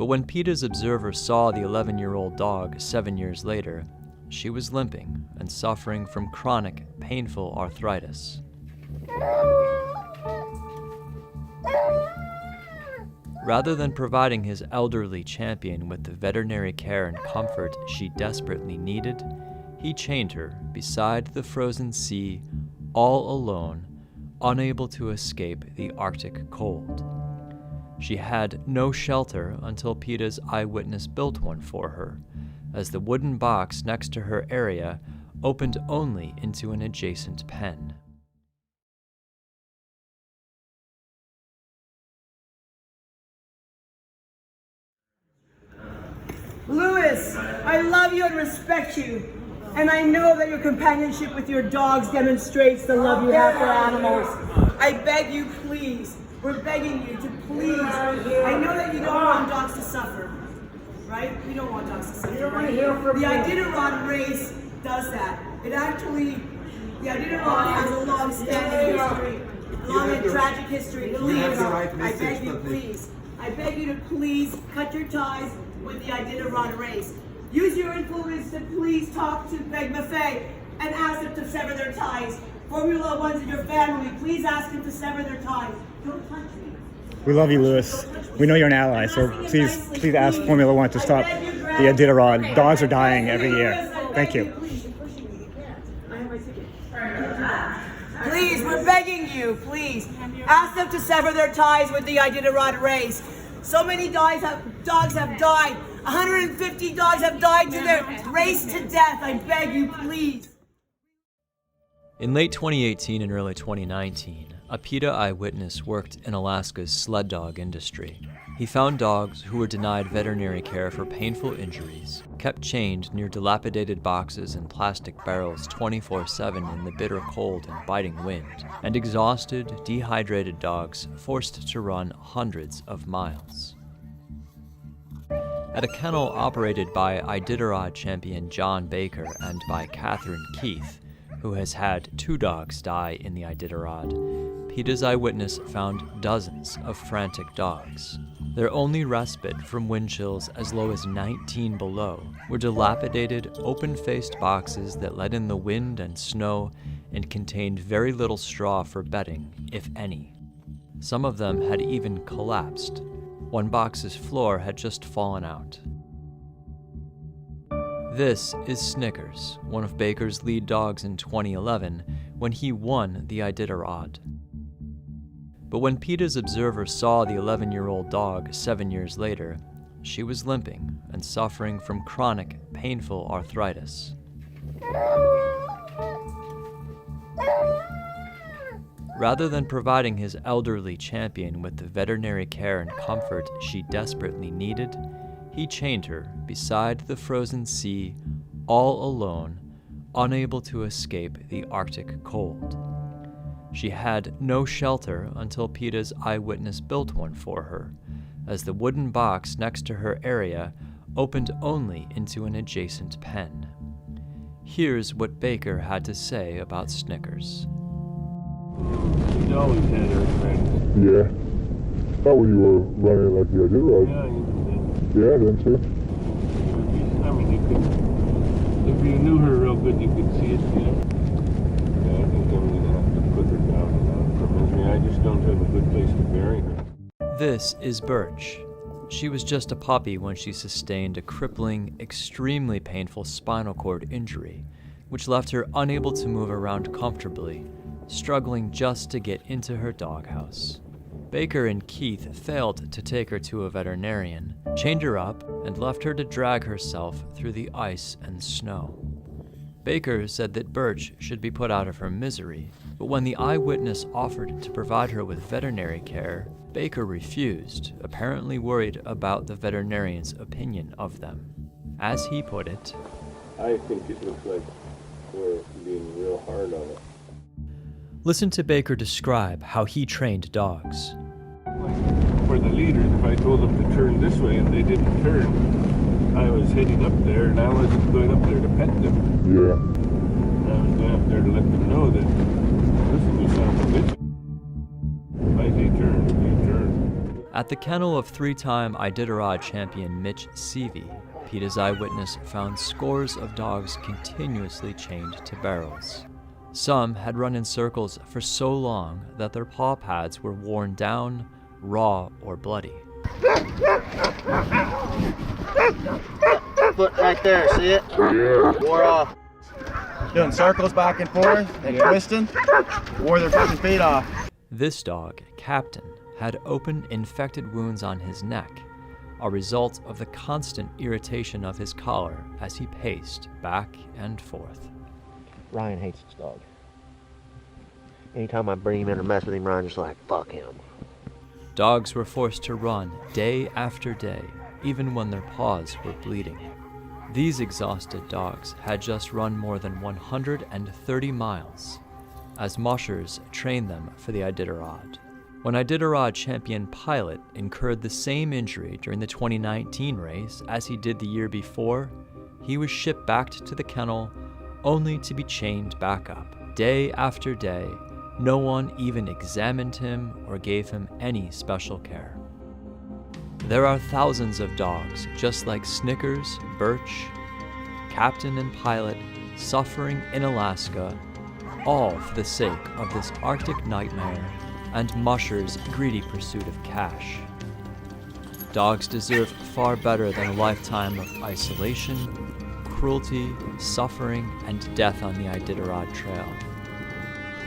But when PETA's observer saw the 11-year-old dog 7 years later, she was limping and suffering from chronic, painful arthritis. Rather than providing his elderly champion with the veterinary care and comfort she desperately needed, he chained her beside the frozen sea, all alone, unable to escape the Arctic cold. She had no shelter until PETA's eyewitness built one for her, as the wooden box next to her area opened only into an adjacent pen. Louis, I love you and respect you, and I know that your companionship with your dogs demonstrates the love you have for animals. I beg you, please, we're begging you to please, I know that you don't want dogs to suffer, right? We don't want dogs to suffer, right? The Iditarod race does that. It actually, the Iditarod has a long-standing history, long and tragic history. Please, I beg you, please. I beg you to please cut your ties with the Iditarod race. Use your influence to please talk to Greg Maffei and ask them to sever their ties. Formula One's in your family, please ask them to sever their ties. Don't touch me. We love you, Louis. We know you're an ally, so please ask Formula One to stop the Iditarod. Dogs are dying every year. Thank you. Please, we're begging you, please. Ask them to sever their ties with the Iditarod race. So many dogs have died. 150 dogs have died to their race to death. I beg you, please. In late 2018 and early 2019, a PETA eyewitness worked in Alaska's sled dog industry. He found dogs who were denied veterinary care for painful injuries, kept chained near dilapidated boxes and plastic barrels 24/7 in the bitter cold and biting wind, and exhausted, dehydrated dogs forced to run hundreds of miles. At a kennel operated by Iditarod champion John Baker and by Catherine Keith, who has had 2 dogs die in the Iditarod, PETA's eyewitness found dozens of frantic dogs. Their only respite from wind chills as low as 19 below were dilapidated, open-faced boxes that let in the wind and snow and contained very little straw for bedding, if any. Some of them had even collapsed. One box's floor had just fallen out. This is Snickers, one of Baker's lead dogs in 2011 when he won the Iditarod. But when PETA's observer saw the 11-year-old dog 7 years later, she was limping and suffering from chronic, painful arthritis. Rather than providing his elderly champion with the veterinary care and comfort she desperately needed, he chained her beside the frozen sea, all alone, unable to escape the Arctic cold. She had no shelter until PETA's eyewitness built one for her, as the wooden box next to her area opened only into an adjacent pen. Here's what Baker had to say about Snickers. She's always had her friends. Yeah. Thought when you were running like the Iditarod. Yeah, you did. Yeah, then too. I mean, you could, if you knew her real good, you could see it, you know. Yeah, I think I'm going to have to put her down for misery. I just don't have a good place to bury her. This is Birch. She was just a puppy when she sustained a crippling, extremely painful spinal cord injury, which left her unable to move around comfortably, struggling just to get into her doghouse. Baker and Keith failed to take her to a veterinarian, chained her up, and left her to drag herself through the ice and snow. Baker said that Birch should be put out of her misery, but when the eyewitness offered to provide her with veterinary care, Baker refused, apparently worried about the veterinarian's opinion of them. As he put it, I think it looks like we're being real hard on it. Listen to Baker describe how he trained dogs. Like for the leaders, if I told them to turn this way and they didn't turn, I was heading up there and I wasn't going up there to pet them. Yeah. I was going up there to let them know that, listen, you son of a bitch. If I say turn, you turn. At the kennel of 3-time Iditarod champion Mitch Seavey, PETA's eyewitness found scores of dogs continuously chained to barrels. Some had run in circles for so long that their paw pads were worn down, raw, or bloody. Foot right there, see it? Yeah. Wore off. Doing circles back and forth and twisting, wore their fucking feet off. This dog, Captain, had open, infected wounds on his neck, a result of the constant irritation of his collar as he paced back and forth. Ryan hates this dog. Anytime I bring him in or mess with him, Ryan's just like, fuck him. Dogs were forced to run day after day, even when their paws were bleeding. These exhausted dogs had just run more than 130 miles, as mushers trained them for the Iditarod. When Iditarod champion Pilot incurred the same injury during the 2019 race as he did the year before, he was shipped back to the kennel only to be chained back up. Day after day, no one even examined him or gave him any special care. There are thousands of dogs just like Snickers, Birch, Captain and Pilot suffering in Alaska, all for the sake of this Arctic nightmare and mushers' greedy pursuit of cash. Dogs deserve far better than a lifetime of isolation, cruelty, suffering, and death on the Iditarod Trail.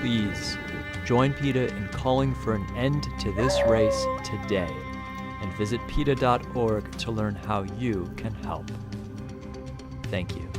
Please join PETA in calling for an end to this race today, and visit PETA.org to learn how you can help. Thank you.